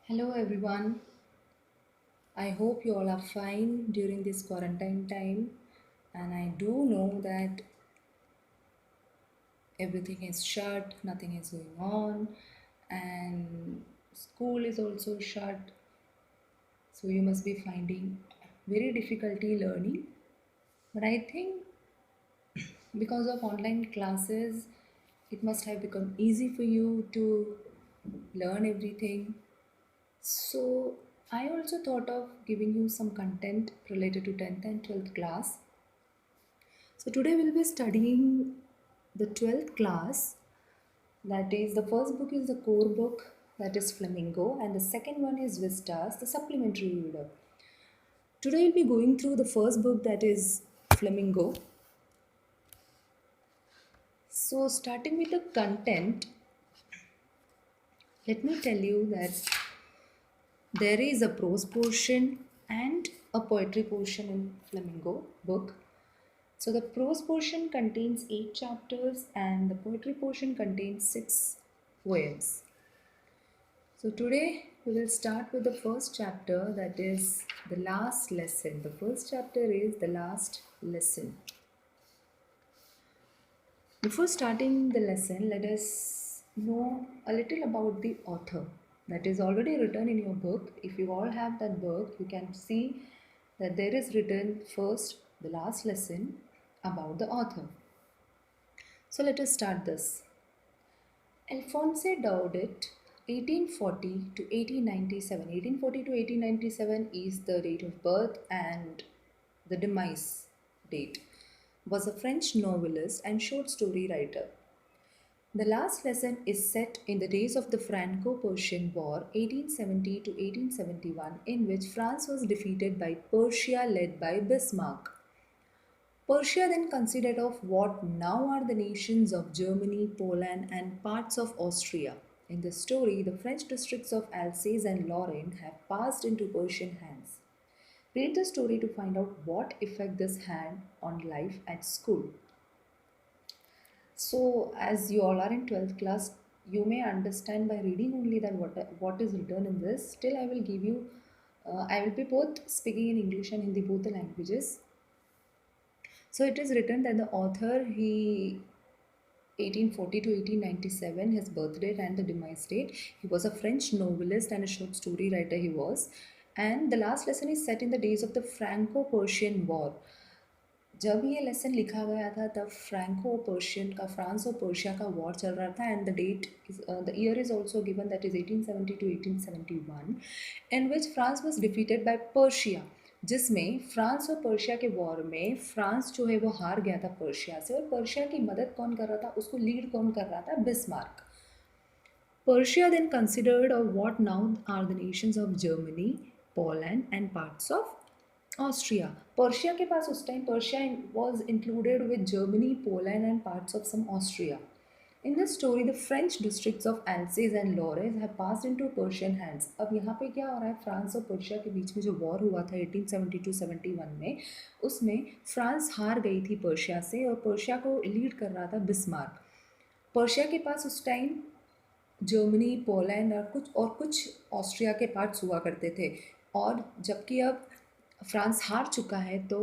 Hello everyone. I hope you all are fine during this quarantine time, and I do know that everything is shut, nothing is going on, and school is also shut. So you must be finding very difficulty learning. But I think because of online classes, it must have become easy for you to learn everything. So I also thought of giving you some content related to 10th and 12th class. So today we'll be studying the 12th class. That is, the first book is the core book, that is Flamingo, and the second one is Vistas, the supplementary reader. Today we'll be going through the first book, that is Flamingo. So starting with the content, let me tell you that there is a prose portion and a poetry portion in Flamingo book. So the prose portion contains 8 chapters and the poetry portion contains 6 poems. So today we will start with the first chapter, that is the last lesson. The first chapter is the last lesson. Before starting the lesson, let us know a little about the author. That is already written in your book. If you all have that book, you can see that there is written first the last lesson about the author. So let us start this. Alphonse Daudet, 1840 to 1897. 1840 to 1897 is the date of birth and the demise date. Was a French novelist and short story writer. The last lesson is set in the days of the Franco-Prussian War 1870 to 1871, in which France was defeated by Prussia led by Bismarck. Prussia then consisted of what now are the nations of Germany, Poland, and parts of Austria. In the story, the French districts of Alsace and Lorraine have passed into Prussian hands. Read the story to find out what effect this had on life at school. So, as you all are in 12th class, you may understand by reading only that what is written in this. Still, I will give you, I will be both speaking in English and Hindi, both the languages. So it is written that the author, he 1840 to 1897, his birth date and the demise date. He was a French novelist and a short story writer he was. And the last lesson is set in the days of the Franco-Persian War. जब ये lesson लिखा गया था तब Franco Persian का France और Persia का war चल रहा था and the date the year is also given that is 1870 to 1871 in which France was defeated by Persia, जिसमें फ्रांस और पर्शिया के वॉर में फ्रांस जो है वो हार गया था पर्शिया से, और पर्शिया की मदद कौन कर रहा था, उसको लीड कौन कर रहा था, Bismarck. Persia then considered of what now are the nations of Germany, Poland and parts of Austria. Persia के पास उस time Persia was included with Germany, Poland and parts of some Austria. In this story, the French districts of Alsace and Lorraine have passed into Persian hands. अब यहाँ पे क्या हो रहा है, France और पर्शिया के बीच में जो वॉर हुआ था 1872-71 में, उसमें फ्रांस हार गई थी पर्शिया से और पर्शिया को लीड कर रहा था बिस्मार्क. पर्शिया के पास उस टाइम जर्मनी, पोलैंड और कुछ ऑस्ट्रिया के पार्ट्स हुआ करते थे, और जबकि अब फ्रांस हार चुका है तो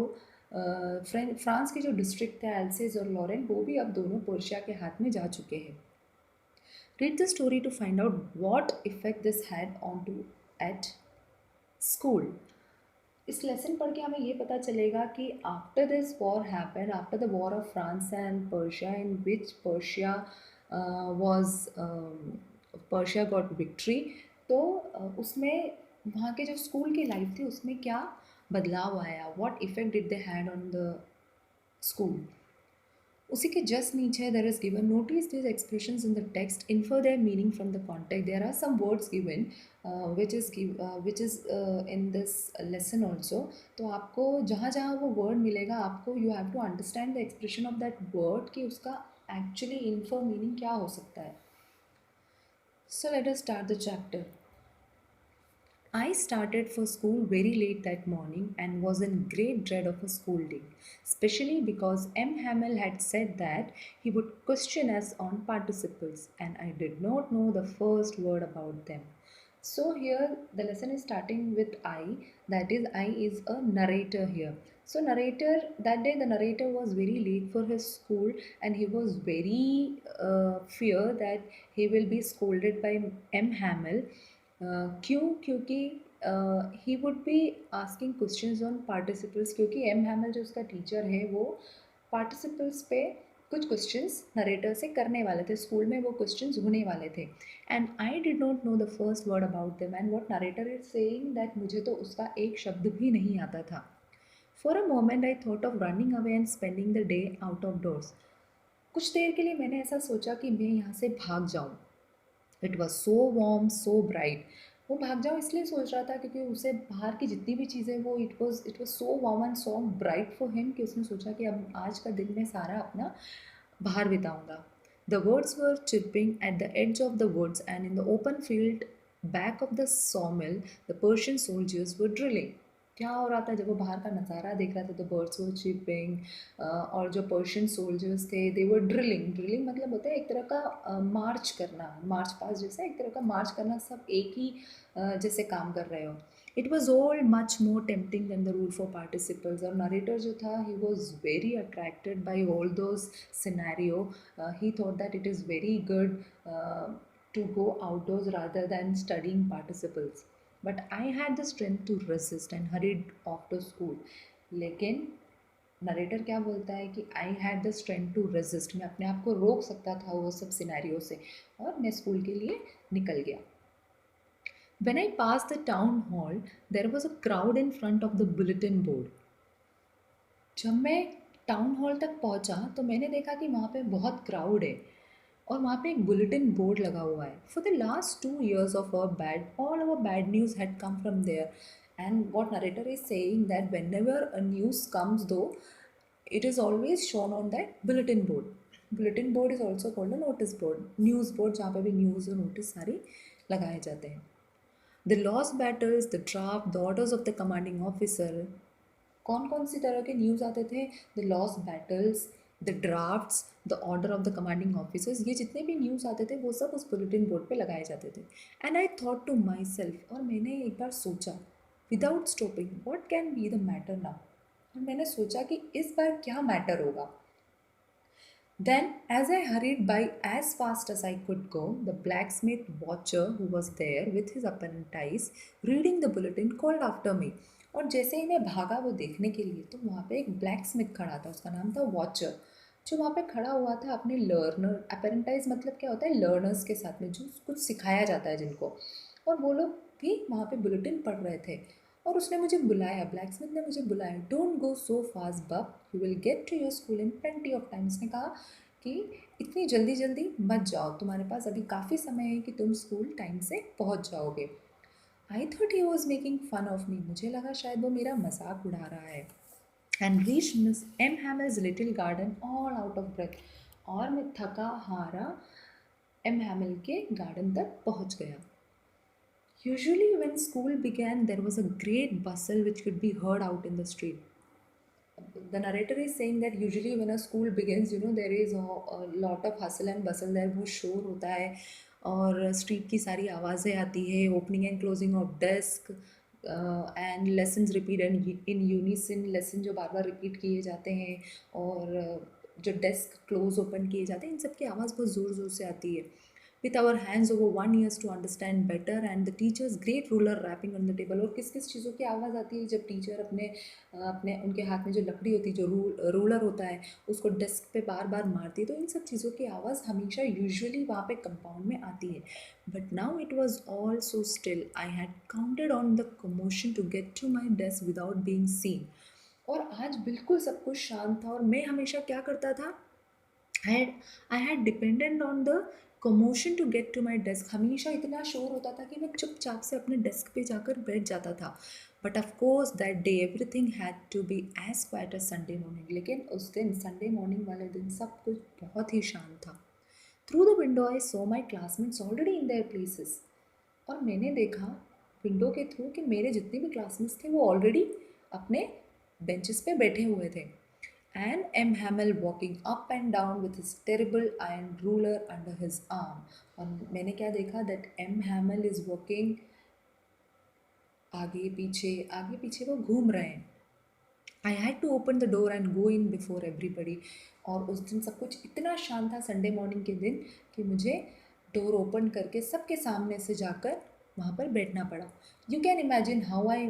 फ्रांस के जो डिस्ट्रिक्ट थे एल्सेस और लॉरेन, वो भी अब दोनों पर्शिया के हाथ में जा चुके हैं. Read the story to find out what effect this had on to at school. इस लेसन पढ़ के हमें ये पता चलेगा कि after this war happen, after the war of France and Persia in which Persia was Persia got victory, तो उसमें वहाँ के जो स्कूल की लाइफ थी उसमें क्या बदलाव आया, what effect did they had on the school. उसी के जस्ट नीचे there is given notice this expressions in the text, infer their meaning from the context. There are some words given which is in this lesson also. तो आपको जहाँ जहाँ वो word मिलेगा, आपको you have to understand the expression of that word कि उसका actually infer meaning क्या हो सकता है. So let us start the chapter. I started for school very late that morning and was in great dread of a scolding, especially because M. Hamel had said that he would question us on participles and I did not know the first word about them. So here the lesson is starting with I, that is I is a narrator here. So narrator, that day the narrator was very late for his school, and he was very fear that he will be scolded by M Hamill. क्यों? क्योंकि he would be asking questions on participles, क्योंकि M हैमल जो उसका teacher है वो participles पे कुछ questions narrator से करने वाले थे, स्कूल में वो क्वेश्चंस होने वाले थे। And I did not know the first word about them, and what narrator is saying that मुझे तो उसका एक शब्द भी नहीं आता था। For a moment I thought of running away and spending the day out of doors. कुछ देर के लिए मैंने ऐसा सोचा कि मैं यहाँ से भाग जाऊँ। It was so warm so bright. वो भाग जाओ इसलिए सोच रहा था क्योंकि उसे बाहर की जितनी भी चीज़ें, वो it was so warm and so bright for him कि उसने सोचा कि अब आज का दिन मैं सारा अपना बाहर बिताऊंगा। The words were chirping at the edge of the woods and in the open field back of the sawmill the Persian soldiers were drilling. क्या हो रहा था जब वो बाहर का नज़ारा देख रहा था? द बर्ड्स वर चिपिंग, और जो पर्शियन सोल्जर्स थे दे वर ड्रिलिंग। ड्रिलिंग मतलब होता है एक तरह का मार्च करना, मार्च पास जैसा एक तरह का मार्च करना, सब एक ही जैसे काम कर रहे हो। It was all much more tempting than the rule for participles. और नरेटर जो था he was very attracted by all those scenario. He thought that it is very good to go outdoors rather than studying participles. But I had the strength to resist and hurried off to school. लेकिन narrator क्या बोलता है कि I had the strength to resist, मैं अपने आप को रोक सकता था वो सब सिनेरियो से, और मैं स्कूल के लिए निकल गया। When I passed the town hall, there was a crowd in front of the bulletin board. जब मैं टाउन हॉल तक पहुंचा तो मैंने देखा कि वहाँ पे बहुत क्राउड है, और वहाँ पे एक बुलेटिन बोर्ड लगा हुआ है। For the last 2 years of our bad, all our bad news had come from there. And what narrator is saying that whenever a news comes though, it is always shown on that bulletin board. Bulletin board is also called a notice board, news board, जहाँ पे भी news और notice सारे लगाए जाते हैं। The lost battles, the draft, the orders of the commanding officer. कौन कौन सी तरह के न्यूज़ आते थे? The lost battles, the drafts, the order of the commanding officers, ये जितने भी न्यूज़ आते थे वो सब उस बुलेटिन बोर्ड पे लगाए जाते थे। And I thought to myself, और मैंने एक बार सोचा without stopping, what can be the matter now. और मैंने सोचा कि इस बार क्या मैटर होगा। Then, as I hurried by as fast as I could go, the blacksmith watcher who was there with his apprentice reading the bulletin called after me. और जैसे ही मैं भागा वो देखने के लिए, तो वहाँ पे एक ब्लैक स्मिथ खड़ा था, उसका नाम था वॉचर, जो वहाँ पे खड़ा हुआ था अपने लर्नर, अपेरेंटाइज मतलब क्या होता है, लर्नर्स के साथ में, जो कुछ सिखाया जाता है जिनको, और वो लोग भी वहाँ पे बुलेटिन पढ़ रहे थे। और उसने मुझे बुलाया, ब्लैक स्मिथ ने मुझे बुलाया, don't go so fast bub, you will get to your school in plenty of time. उसने कहा कि इतनी जल्दी जल्दी मत जाओ, तुम्हारे पास अभी काफ़ी समय है कि तुम स्कूल टाइम से पहुंच जाओगे। I thought he was making fun of me, मुझे लगा शायद वो मेरा मजाक उड़ा रहा है। And reach miss M Hamel's little garden all out of breath, और मैं थका हारा एम हैमल के गार्डन तक पहुंच गया। Usually, when school began, there was a great bustle which could be heard out in the street. The narrator is saying that usually when a school begins, there is a lot of hustle and bustle there, बहुत शोर होता है, और street की सारी आवाज़ें आती है, opening and closing of desk, and lessons repeat and in unison, lesson जो बार बार रिपीट किए जाते हैं, और जो डेस्क क्लोज ओपन किए जाते हैं, इन सब की आवाज़ बहुत ज़ोर ज़ोर से आती है। with our hands over one ears to understand better, and the teacher's great ruler rapping on the table। और किस किस चीज़ों की आवाज़ आती है जब टीचर अपने अपने उनके हाथ में जो लकड़ी होती है, जो रूलर होता है, उसको डेस्क पे बार बार मारती है, तो इन सब चीज़ों की आवाज़ हमेशा यूजुअली वहाँ पे कंपाउंड में आती है। But now it was all so still, I had counted on the commotion to get to my desk without being seen. और आज बिल्कुल सब कुछ शांत था, और मैं हमेशा क्या करता था, I had depended on the commotion to get to my desk। हमेशा इतना शोर होता था कि मैं चुपचाप से अपने डेस्क पे जाकर बैठ जाता था। But of course that day everything had to be as quiet as Sunday morning. लेकिन उस दिन संडे मॉर्निंग वाले दिन सब कुछ बहुत ही शांत था। Through the window I so my classmates already in their places. और मैंने देखा विंडो के थ्रू कि मेरे जितने भी क्लासमेट्स थे वो ऑलरेडी अपने बेंचेस पे बैठे हुए थे। And M. Hamel walking up and down with his terrible iron ruler under his arm। और मैंने क्या देखा, that M. Hamel is walking आगे पीछे वो घूम रहे हैं। I had to open the door and go in before everybody. और उस दिन सब कुछ इतना शांत था संडे मॉर्निंग के दिन कि मुझे डोर ओपन करके सबके सामने से जाकर वहाँ पर बैठना पड़ा। You can imagine how I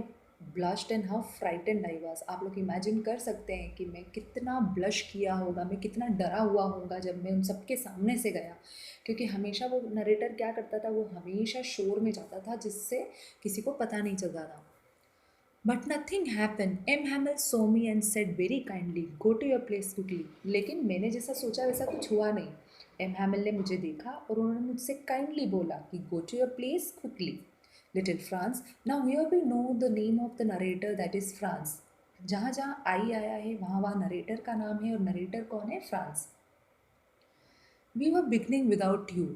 blushed and how frightened I was. आप लोग इमेजिन कर सकते हैं कि मैं कितना ब्लश किया होगा, मैं कितना डरा हुआ होगा जब मैं उन सबके सामने से गया। क्योंकि हमेशा वो नरेटर क्या करता था, वो हमेशा शोर में जाता था जिससे किसी को पता नहीं चलता था। But nothing happened. M. Hamel saw me and said very kindly, "Go to your place quickly." लेकिन मैंने जैसा सोचा वैसा कुछ हुआ नहीं। एम हैमिल ने मुझे देखा और उन्होंने मुझसे काइंडली बोला कि "Go to your place quickly." Little France. Now here we know the name of the narrator, that is France. जहाँ जहाँ आई आया है वहाँ वहाँ नरेटर का नाम है और नरेटर कौन है? France. We were beginning without you.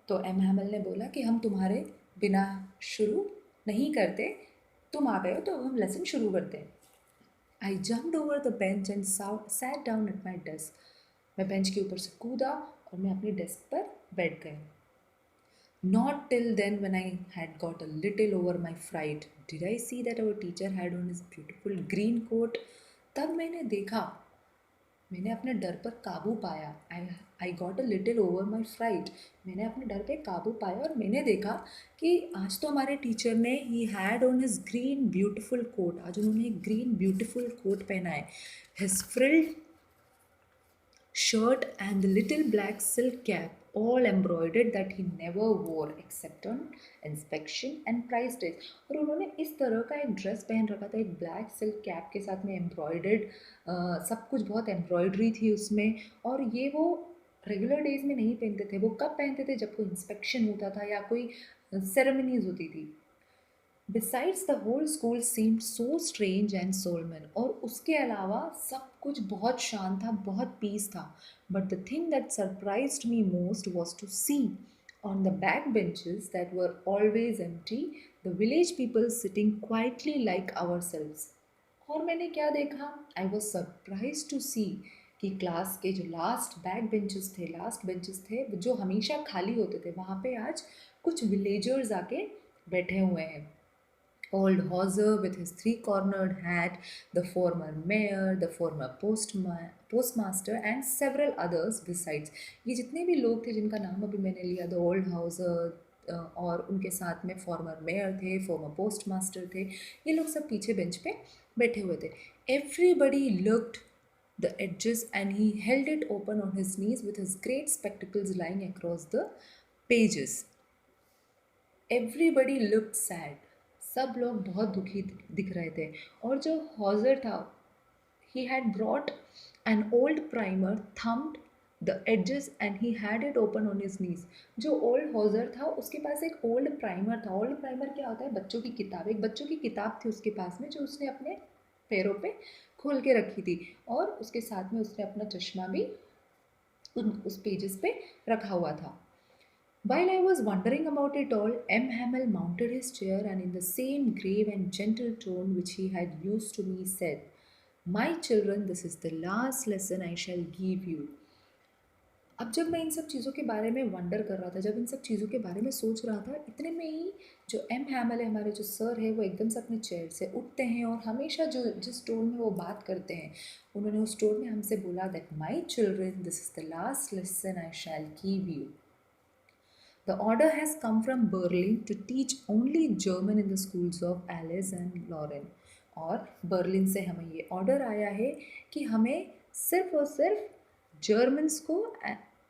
तो एम हैमिल ने बोला कि हम तुम्हारे बिना शुरू नहीं करते, तुम आ गए हो तो हम लेसन शुरू करते हैं। आई jumped over the bench and sat down at my desk. मैं बेंच के ऊपर से कूदा और मैं अपनी डेस्क पर बैठ गया। Not till then, when I had got a little over my fright, did I see that our teacher had on his beautiful green coat. तब मैंने अपने डर पर काबू पाया। I got a little over my fright. मैंने अपने डर पे काबू पाया और मैंने देखा कि आज तो हमारे टीचर ने he had on his green beautiful coat. आज उन्होंने एक ग्रीन ब्यूटिफुल कोट पहना है। His frilled shirt and the little black silk cap all embroidered that he never wore except on inspection and price days। और उन्होंने इस तरह का एक ड्रेस पहन रखा था, एक ब्लैक सिल्क कैप के साथ में एम्ब्रॉयडर्ड, सब कुछ बहुत एम्ब्रॉयडरी थी उसमें। और ये वो रेगुलर डेज में नहीं पहनते थे, वो कब पहनते थे? जब कोई इंस्पेक्शन होता था या कोई सेरेमनीज होती थी। Besides, the whole school seemed so strange and solemn। और उसके अलावा सब कुछ बहुत शांत था, बहुत पीस था। But the thing that surprised me most was to see on the back benches that were always empty, the village people sitting quietly like ourselves। और मैंने क्या देखा? I was surprised to see कि class के जो last benches थे जो हमेशा खाली होते थे, वहाँ पे आज कुछ विलेजर्स आके बैठे हुए हैं। Old Hauser with his three-cornered hat, the former mayor, the former postmaster and several others besides। ये जितने भी लोग थे जिनका नाम अभी मैंने लिया, द ओल्ड हाउसर और उनके साथ में फॉर्मर मेयर थे, फॉर्मर पोस्टमास्टर थे, ये लोग सब पीछे बेंच पे बैठे हुए थे। Everybody looked the edges and he held it open on his knees with his great spectacles lying across the pages। Everybody looked sad. सब लोग बहुत दुखी दिख रहे थे। और जो हॉजर था, he had brought an old primer, thumbed the edges and he had it open on his knees. जो ओल्ड हॉजर था उसके पास एक ओल्ड प्राइमर था। ओल्ड प्राइमर क्या होता है? बच्चों की किताब। एक बच्चों की किताब थी उसके पास में जो उसने अपने पैरों पे खोल के रखी थी। और उसके साथ में उसने अपना चश्मा भी उस पेजेस पे रखा हुआ था। While I was wondering about it all, M. Hamel mounted his chair and in the same grave and gentle tone which he had used to me said, "My children, this is the last lesson I shall give you." अब जब मैं इन सब चीज़ों के बारे में wonder कर रहा था, जब इन सब चीज़ों के बारे में सोच रहा था, इतने में ही जो एम हैमल है, हमारे जो सर है, वो एकदम से अपने चेयर से उठते हैं और हमेशा जो जिस टोन में वो बात करते हैं, उन्होंने उस टोन में हमसे बोला that my children, this is the last lesson I shell give you. The order has come from Berlin to teach only German in the schools of Alice and Lauren। और बर्लिन से हमें ये order आया है कि हमें सिर्फ और सिर्फ जर्मन्स को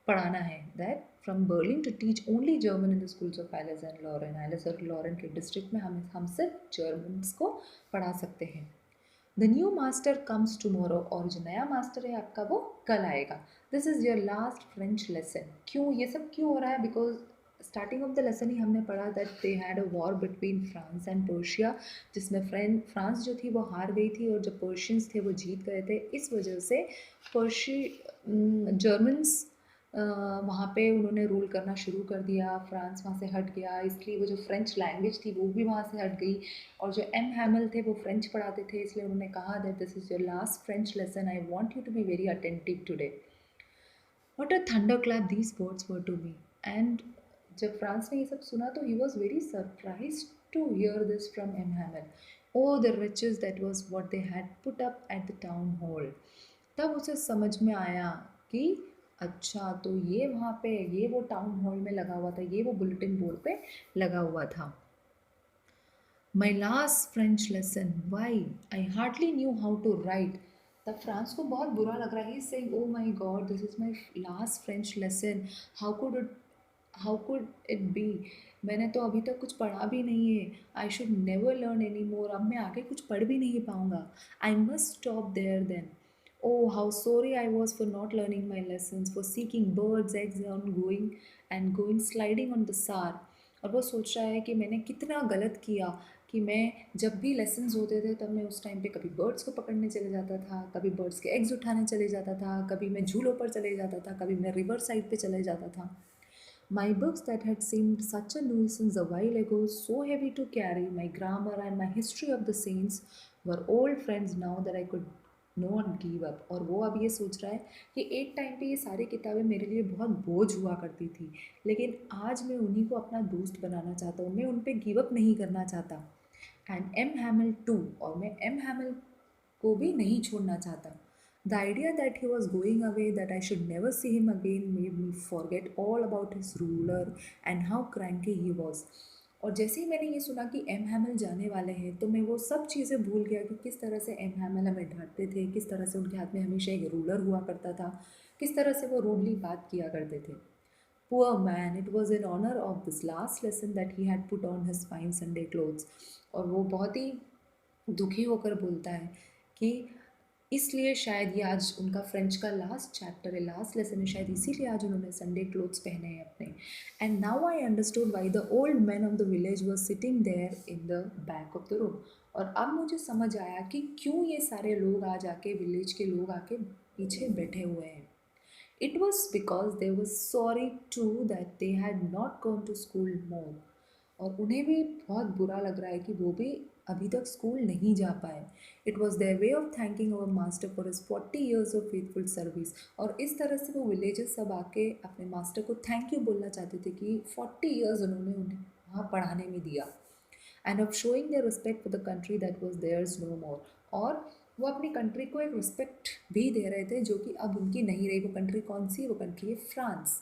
पढ़ाना है। That from Berlin to teach only German in the schools of Alice and Lorraine. Alice और लॉरेन के डिस्ट्रिक्ट में हम सिर्फ जर्मन्स को पढ़ा सकते हैं। The new master comes tomorrow. और जो नया मास्टर है आपका वो कल आएगा। This is your last French lesson. क्यों ये सब क्यों हो रहा है? Because starting of the lesson ही हमने पढ़ा that they had a war between France and Persia, जिसमें फ्रांस जो थी वो हार गई थी और जो पर्शियंस थे वो जीत गए थे। इस वजह से जर्मन्स वहाँ पे उन्होंने रूल करना शुरू कर दिया। फ्रांस वहाँ से हट गया, इसलिए वो जो फ्रेंच लैंग्वेज थी वो भी वहाँ से हट गई। और जो एम हैमल थे वो फ्रेंच पढ़ाते थे, इसलिए उन्होंने कहा that this is your last French lesson, I want you to be very attentive today. What a thunderclap these words were to me. And जब फ्रांस ने ये सब सुना तो he was very surprise to hear this from M. Hamel. Oh, the riches that was what they had put up at the town hall. तब उसे समझ में आया कि अच्छा तो ये वहाँ पे ये वो टाउन हॉल में लगा हुआ था, ये वो बुलेटिन बोर्ड पे लगा हुआ था. My last French lesson. Why? I hardly knew how to write. तब फ्रांस को बहुत बुरा लग रहा है. He's saying, "Oh my God, this is my last French lesson. How could it be? मैंने तो अभी तक कुछ पढ़ा भी नहीं है. I should never learn anymore. अब मैं आगे कुछ पढ़ भी नहीं पाऊँगा. I must stop there then. Oh, how sorry I was for not learning my lessons, for seeking birds' eggs and going sliding on the Saar." और वो सोच रहा है कि मैंने कितना गलत किया कि मैं जब भी लेसन्स होते थे तब मैं उस टाइम पे कभी बर्ड्स को पकड़ने चले जाता था, कभी बर्ड्स के एग्स उठाने चले जाता था, कभी मैं झूलों पर चले जाता था, कभी मैं रिवर साइड पे चले जाता था. My books that had seemed such a nuisance a while ago, so heavy to carry, my grammar and my history of the saints, were old friends now that I could not give up. और वो अब ये सोच रहा है कि एक time पे ये सारी किताबें मेरे लिए बहुत बोझ हुआ करती थी, लेकिन आज मैं उन्हीं को अपना दोस्त बनाना चाहता हूँ, मैं उन पर गिव अप नहीं करना चाहता. एंड एम हैमल टू, और मैं एम हैमल को भी नहीं छोड़ना चाहता. The idea that he was going away, that I should never see him again, made me forget all about his ruler and how cranky he was. और जैसे ही मैंने ये सुना कि एम हैमल जाने वाले हैं तो मैं वो सब चीज़ें भूल गया कि किस तरह से एम हैमल हमें डांटते थे, किस तरह से उनके हाथ में हमेशा एक रूलर हुआ करता था, किस तरह से वो रूडली बात किया करते थे. Poor man, it was in honor of this last lesson that he had put on his fine Sunday clothes. और वो बहुत ही दुखी होकर बोलता है कि इसलिए शायद ये आज उनका फ्रेंच का लास्ट चैप्टर है, लास्ट लेसन है, शायद इसीलिए आज उन्होंने संडे क्लोथ्स पहने हैं अपने. And now I understood why the old man of the village was sitting there in the back of the room. और अब मुझे समझ आया कि क्यों ये सारे लोग आज आके विलेज के लोग आके पीछे बैठे हुए हैं. It was because they were sorry too that they had not gone to school more. और उन्हें भी बहुत बुरा लग रहा है कि वो भी अभी तक स्कूल नहीं जा पाए. It was their way of thanking our master for his 40 years of faithful service. और इस तरह से वो विलेजेस सब आके अपने मास्टर को थैंक यू बोलना चाहते थे कि 40 years उन्होंने उन्हें वहाँ पढ़ाने में दिया. And of showing their respect for the country that was theirs no more. और वो अपनी कंट्री को एक रिस्पेक्ट भी दे रहे थे जो कि अब उनकी नहीं रही. वो कंट्री कौन सी? वो कंट्री है France.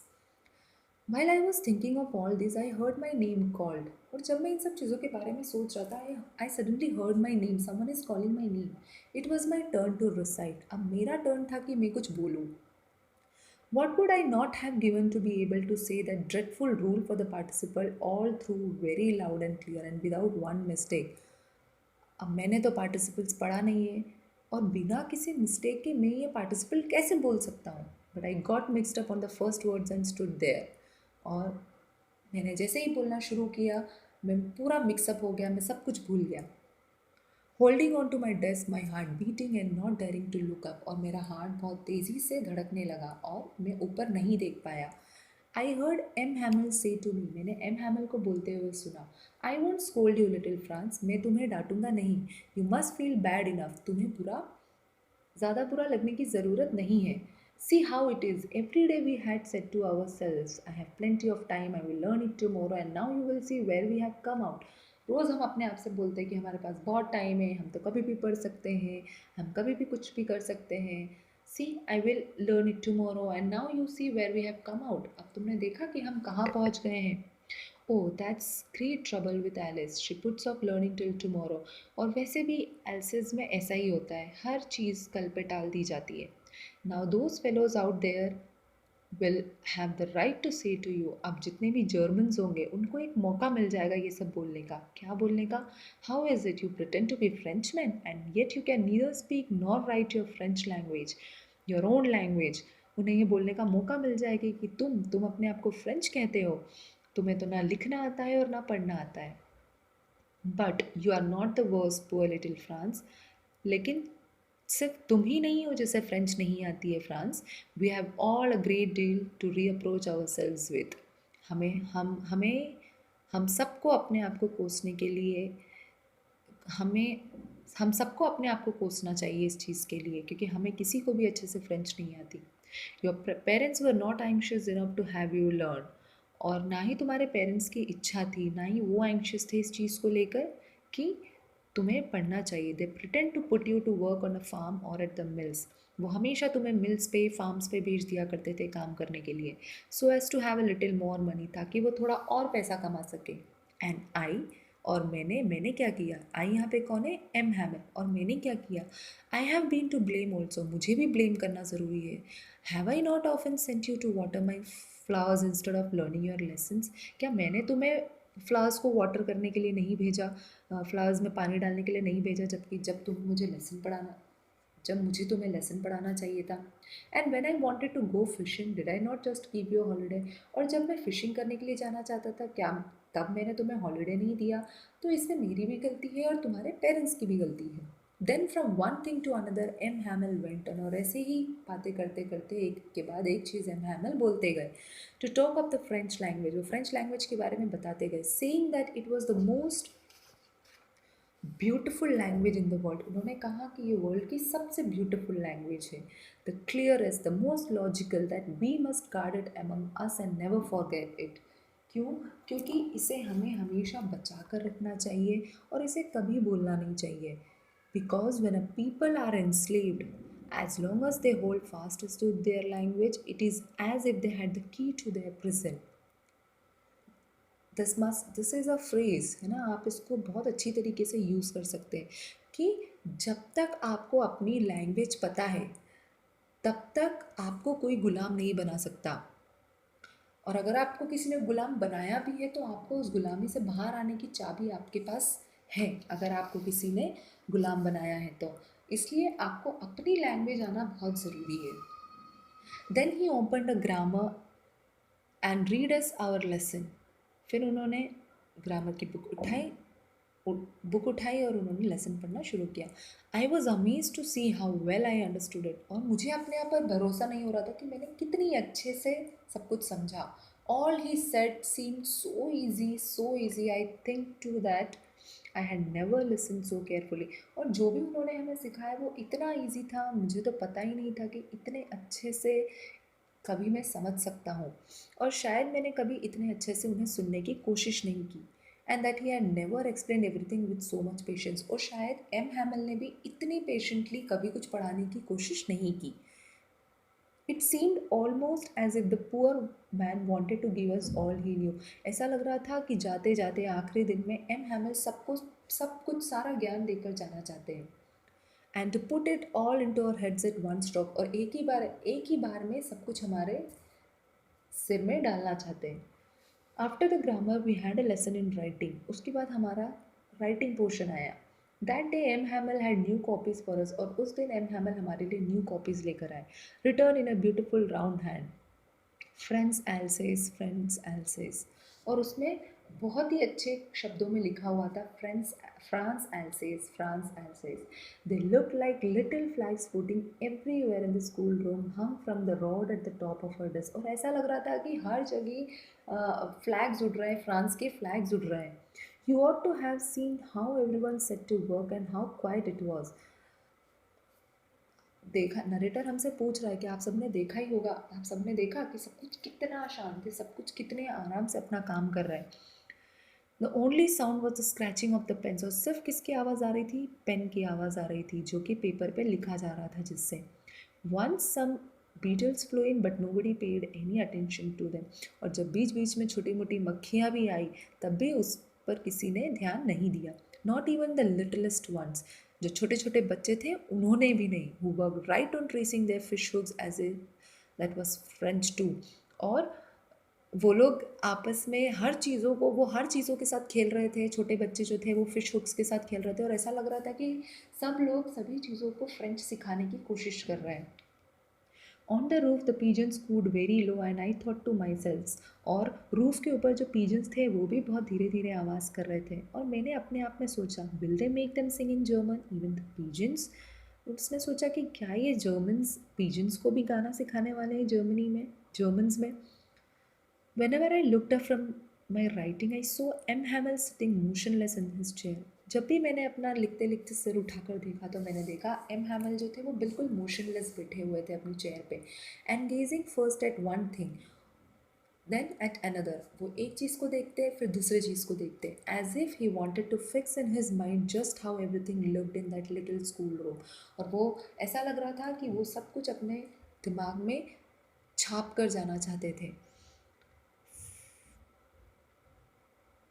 While I was thinking of all this, I heard my name called. और जब मैं इन सब चीज़ों के बारे में सोच रहा था, I suddenly heard my name. Someone is calling my name. It was my turn to recite. अब मेरा टर्न था कि मैं कुछ बोलूँ. What would I not have given to be able to say that dreadful rule for the participle all through very loud and clear and without one mistake? अब मैंने तो पार्टिसिपल्स पढ़ा नहीं है और बिना किसी मिस्टेक के मैं ये पार्टिसिपल कैसे बोल सकता हूँ. But I got mixed up on the first words and stood there. और मैंने जैसे ही बोलना शुरू किया मैं पूरा मिक्सअप हो गया, मैं सब कुछ भूल गया. Holding on to my desk, my heart beating and not daring to look up. और मेरा हार्ट बहुत तेज़ी से धड़कने लगा और मैं ऊपर नहीं देख पाया. आई हर्ड एम हैमल से टू मी. मैंने एम हैमल को बोलते हुए सुना. I won't scold you little France. मैं तुम्हें डांटूंगा नहीं. You must feel bad enough. तुम्हें ज़्यादा बुरा लगने की ज़रूरत नहीं है. See how it is. Every day we had said to ourselves, I have plenty of time, I will learn it tomorrow, and now you will see where we have come out. रोज़ हम अपने आप से बोलते हैं कि हमारे पास बहुत time है, हम तो कभी भी पढ़ सकते हैं, हम कभी भी कुछ भी कर सकते हैं. See, I will learn it tomorrow, and now you see where we have come out. अब तुमने देखा कि हम कहाँ पहुँच गए हैं. Oh, that's great trouble with Alice. She puts off learning till tomorrow. और वैसे भी एल्सेस में ऐसा ही होता है, हर चीज़ कल पे टाल दी जाती है. Now those fellows out there will have the right to say to you. अब जितने भी जर्मन्स होंगे उनको एक मौका मिल जाएगा ये सब बोलने का. क्या बोलने का? How is it you pretend to be Frenchmen and yet you can neither speak nor write your French language, your own language. उन्हें ये बोलने का मौका मिल जाएगा कि तुम अपने आप को फ्रेंच कहते हो, तुम्हें तो ना लिखना आता है और ना पढ़ना आता है. But you are not the worst poor little Franz. लेकिन सिर्फ तुम ही नहीं हो जिसे फ्रेंच नहीं आती है Franz. We have all a great deal to reproach ourselves with. हमें हम सबको अपने आप को कोसने के लिए हमें हम सबको अपने आप को कोसना चाहिए इस चीज़ के लिए, क्योंकि हमें किसी को भी अच्छे से फ्रेंच नहीं आती. Your parents were not anxious enough to have you learn. और ना ही तुम्हारे पेरेंट्स की इच्छा थी, ना ही वो एंक्शियस थे इस चीज़ को लेकर कि तुम्हें पढ़ना चाहिए। They pretend to put you to work on a farm or at the mills. वो हमेशा तुम्हें मिल्स पे, फार्म्स पे भेज दिया करते थे काम करने के लिए, so as to have a little more money, ताकि वो थोड़ा और पैसा कमा सके। एंड आई, और मैंने क्या किया? आई यहाँ पे कौन है? M Hamel. और मैंने क्या किया? I have been to blame also, मुझे भी ब्लेम करना ज़रूरी है। Have I not often sent you to water my flowers instead of learning your lessons? क्या मैंने तुम्हें फ्लावर्स को वाटर करने के लिए नहीं भेजा, फ्लावर्स में पानी डालने के लिए नहीं भेजा, जबकि जब मुझे तुम्हें लेसन पढ़ाना चाहिए था? And when I wanted to go fishing did I not just give you holiday? और जब मैं फ़िशिंग करने के लिए जाना चाहता था, क्या तब मैंने तुम्हें हॉलीडे नहीं दिया? तो इसमें मेरी भी गलती है और तुम्हारे पेरेंट्स की भी गलती है। Then from one thing to another M Hamel went on, और ऐसे ही बातें करते करते एक के बाद एक चीज़ एम हैमल बोलते गए। To talk of the French language, वो फ्रेंच लैंग्वेज के बारे में बताते गए, saying that it was the most beautiful language in the world. उन्होंने कहा कि ये वर्ल्ड की सबसे ब्यूटिफुल लैंग्वेज है। The clearest, the most logical, that we must guard it among us and never forget it. क्यों? क्योंकि इसे हमें हमेशा बचा कर रखना चाहिए और इसे कभी भूलना नहीं चाहिए। Because when a people are enslaved, as long as they hold fast to their language, it is as if they had the key to their prison. This is a phrase है ना, आप इसको बहुत अच्छी तरीके से यूज़ कर सकते हैं कि जब तक आपको अपनी लैंग्वेज पता है, तब तक आपको कोई गुलाम नहीं बना सकता। और अगर आपको किसी ने गुलाम बनाया भी है, तो आपको उस गुलामी से बाहर आने की चाबी आपके पास है, अगर आपको किसी ने गुलाम बनाया है तो। इसलिए आपको अपनी लैंग्वेज आना बहुत ज़रूरी है। Then he opened a grammar and read us our lesson. फिर उन्होंने ग्रामर की बुक उठाई और उन्होंने लेसन पढ़ना शुरू किया। I was amaze to see how well I understood it, और मुझे अपने आप पर भरोसा नहीं हो रहा था कि मैंने कितनी अच्छे से सब कुछ समझा। All he said seemed so easy, I think too that I had never listen so carefully. और जो भी उन्होंने हमें सिखाया वो इतना ईजी था, मुझे तो पता ही नहीं था कि इतने अच्छे से कभी मैं समझ सकता हूँ। और शायद मैंने कभी इतने अच्छे से उन्हें सुनने की कोशिश नहीं की। And that he had never explain everything with so much patience, और शायद एम हैमल ने भी इतनी पेशेंटली कभी कुछ पढ़ाने की कोशिश नहीं की। It seemed almost as if the poor man wanted to give us all he knew. ऐसा लग रहा था कि जाते जाते आखिरी दिन में एम हैमल सब कुछ सारा ज्ञान देकर जाना चाहते हैं। And to put it all into our heads at one stroke, और एक ही बार में सब कुछ हमारे सिर में डालना चाहते हैं। After the grammar we had a lesson in writing, उसके बाद हमारा राइटिंग पोर्शन आया। That day M Hamel had new copies for us, और उस दिन एम हैमल हमारे लिए न्यू कॉपीज़ लेकर आए। Return in a beautiful round hand, friends else's, और उसमें बहुत ही अच्छे शब्दों में लिखा हुआ था France else's. They look like little flags floating everywhere in the school room, hung from the road at the top of her desk. और ऐसा लग रहा था कि हर जगह फ्लैग्स उड़ रहे हैं, फ्रांस के फ्लैग्स उड़ रहे हैं। You ought to have seen how everyone set to work and how quiet it was. देखा, नरेटर हमसे पूछ रहा है कि आप सबने देखा ही होगा, आप सबने देखा कि सब कुछ कितना शांत है, सब कुछ कितने आराम से अपना काम कर रहा है। The only sound was the scratching of the pen, और सिर्फ किसकी आवाज़ आ रही थी? पेन की आवाज़ आ रही थी, जो कि पेपर पे लिखा जा रहा था जिससे। Once some beetles flew in but nobody paid any attention to them, और जब बीच बीच में छोटी मोटी मक्खियाँ भी आई, तब भी उस पर किसी ने ध्यान नहीं दिया। Not even the littlest ones, जो छोटे छोटे बच्चे थे उन्होंने भी नहीं। Who work right on tracing their fish hooks as a that was French too. और वो लोग आपस में हर चीज़ों के साथ खेल रहे थे। छोटे बच्चे जो थे वो फिश हुक्स के साथ खेल रहे थे, और ऐसा लग रहा था कि सब लोग सभी चीज़ों को फ्रेंच सिखाने की कोशिश कर रहे हैं। On the roof the pigeons cooed very low and I thought to myself, और रूफ के ऊपर जो pigeons थे वो भी बहुत धीरे धीरे आवाज़ कर रहे थे, और मैंने अपने आप में सोचा, will they make them sing in German even the pigeons? उसने सोचा कि क्या ये जर्मन्स pigeons को भी गाना सिखाने वाले हैं जर्मन्स में। Whenever I looked up from my writing, I saw M. Hamel sitting motionless in his chair. जब भी मैंने अपना लिखते लिखते सिर उठाकर देखा, तो मैंने देखा एम हैमल जो थे वो बिल्कुल मोशनलेस बैठे हुए थे अपनी चेयर पे, and gazing first at one thing, then at another, वो एक चीज़ को देखते फिर दूसरे चीज़ को देखते, as if he wanted to fix in his mind just how everything looked in that little school room. और वो ऐसा लग रहा था कि वो सब कुछ अपने दिमाग में छाप कर जाना चाहते थे।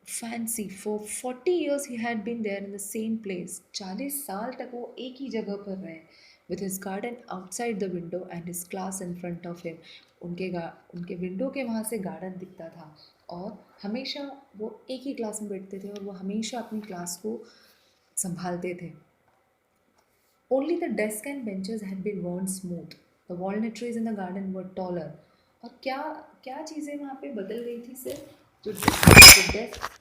Fancy for 40 years he had been there in the same place. 40 साल तक वो एक ही जगह पर रहे, with his garden outside the window and his class in front of him. उनके विंडो के वहाँ से गार्डन दिखता था, और हमेशा वो एक ही क्लास में बैठते थे और वो हमेशा अपनी क्लास को संभालते थे। Only the desk and benches had been worn smooth. The walnut trees in the garden were taller. और क्या क्या चीज़ें वहाँ पे बदल गई थी सिर्फ, जो डेस्क